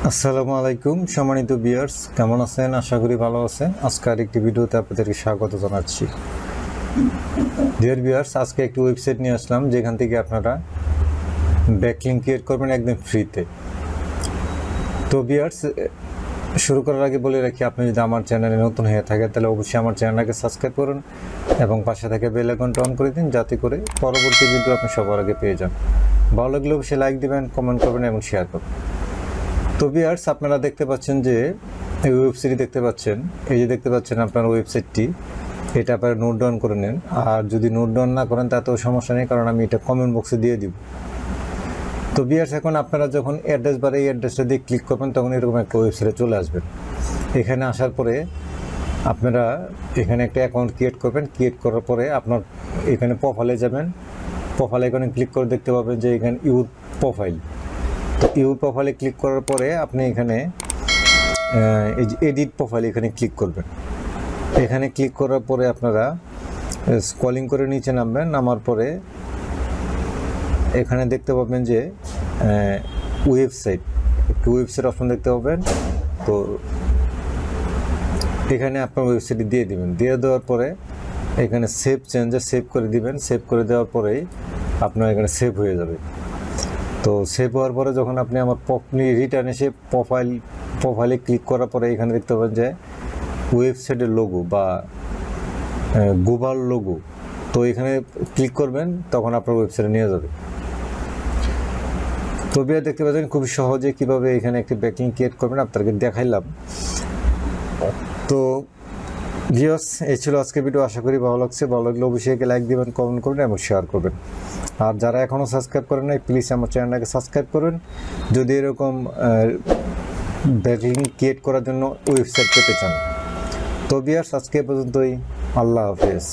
আসসালামু আলাইকুম সম্মানিত ভিউয়ার্স, কেমন আছেন? আশা করি ভালো আছেন। আজকে আরেকটি ভিডিওতে আপনাদেরকে স্বাগত জানাচ্ছি। ডিয়ার ভিউয়ার্স, আজকে একটি ওয়েবসাইট নিয়ে আসলাম যেখান থেকে আপনারা ব্যাকলিঙ্ক ক্রিয়েট করবেন একদম ফ্রিতে। তো ভিউয়ার্স, শুরু করার আগে বলে রাখি, আপনি যদি আমার চ্যানেলে নতুন হয়ে থাকেন তাহলে অবশ্যই আমার চ্যানেলটাকে সাবস্ক্রাইব করুন এবং পাশে থেকে বেল আইকনটা অন করে দিন, যাতে করে পরবর্তী ভিডিও আপনি সবার আগে পেয়ে যান। ভালো লাগলে অবশ্যই লাইক দিবেন, কমেন্ট করবেন এবং শেয়ার করবেন। তো ভিউয়ার্স, আপনারা দেখতে পাচ্ছেন যে এই ওয়েবসাইটটি দেখতে পাচ্ছেন, এই যে দেখতে পাচ্ছেন আপনার ওয়েবসাইটটি, এটা আপনারা নোট ডাউন করে নেন। আর যদি নোট ডাউন না করেন তাতেও সমস্যা নেই, কারণ আমি এটা কমেন্ট বক্সে দিয়ে দিব। তো ভিউয়ার্স, এখন আপনারা যখন অ্যাড্রেস বারে এই অ্যাড্রেসটা দিয়ে ক্লিক করবেন তখন এরকম একটা ওয়েবসাইটে চলে আসবেন। এখানে আসার পরে আপনারা এখানে একটা অ্যাকাউন্ট ক্রিয়েট করবেন। ক্রিয়েট করার পরে আপনার এখানে প্রোফাইলে যাবেন। প্রোফাইলে এখানে ক্লিক করে দেখতে পাবেন যে এখানে ইউর প্রোফাইল। তো ইউর প্রোফাইলে ক্লিক করার পরে আপনি এখানে এই যে এডিট প্রোফাইল এখানে ক্লিক করবেন। এখানে ক্লিক করার পরে আপনারা স্ক্রলিং করে নিচে নামবেন। নামার পরে এখানে দেখতে পাবেন যে ওয়েবসাইট, একটু ওয়েবসাইট অপশন দেখতে পাবেন। তো এখানে আপনার ওয়েবসাইটটি দিয়ে দিবেন। দিয়ে দেওয়ার পরে এখানে সেভ চেঞ্জে সেভ করে দিবেন। সেভ করে দেওয়ার পরেই আপনার এখানে সেভ হয়ে যাবে। তো সেভ হওয়ার পরে যখন আপনি আমার রিটার্ন এসে প্রোফাইলে ক্লিক করার পরে এখানে দেখতে পাবেন যে ওয়েবসাইটের লোগো বা গ্লোবাল লোগো, তো এখানে ক্লিক করবেন, তখন আপনার ওয়েবসাইটে নিয়ে যাবে। তো দেখতে পাচ্ছেন খুবই সহজে কীভাবে এখানে একটি ব্যাকলিঙ্ক ক্রিয়েট করবেন আপনাদেরকে দেখাইলাম। তো ভিউয়ার্স, এই ছিল আজকে ভিডিও। আশা করি ভালো লাগছে। ভালো লাগলে অবশ্যই লাইক দিবেন, কমেন্ট করবেন এবং শেয়ার করবেন। আর যারা এখনও সাবস্ক্রাইব করেন নাই, প্লিজ আমার চ্যানেলটাকে সাবস্ক্রাইব করবেন যদি এরকম ব্যাকলিঙ্ক ক্রিয়েট করার জন্য ওয়েবসাইট পেতে চান। তো ভিউয়ার্স, আজকে পর্যন্তই। আল্লাহ হাফেজ।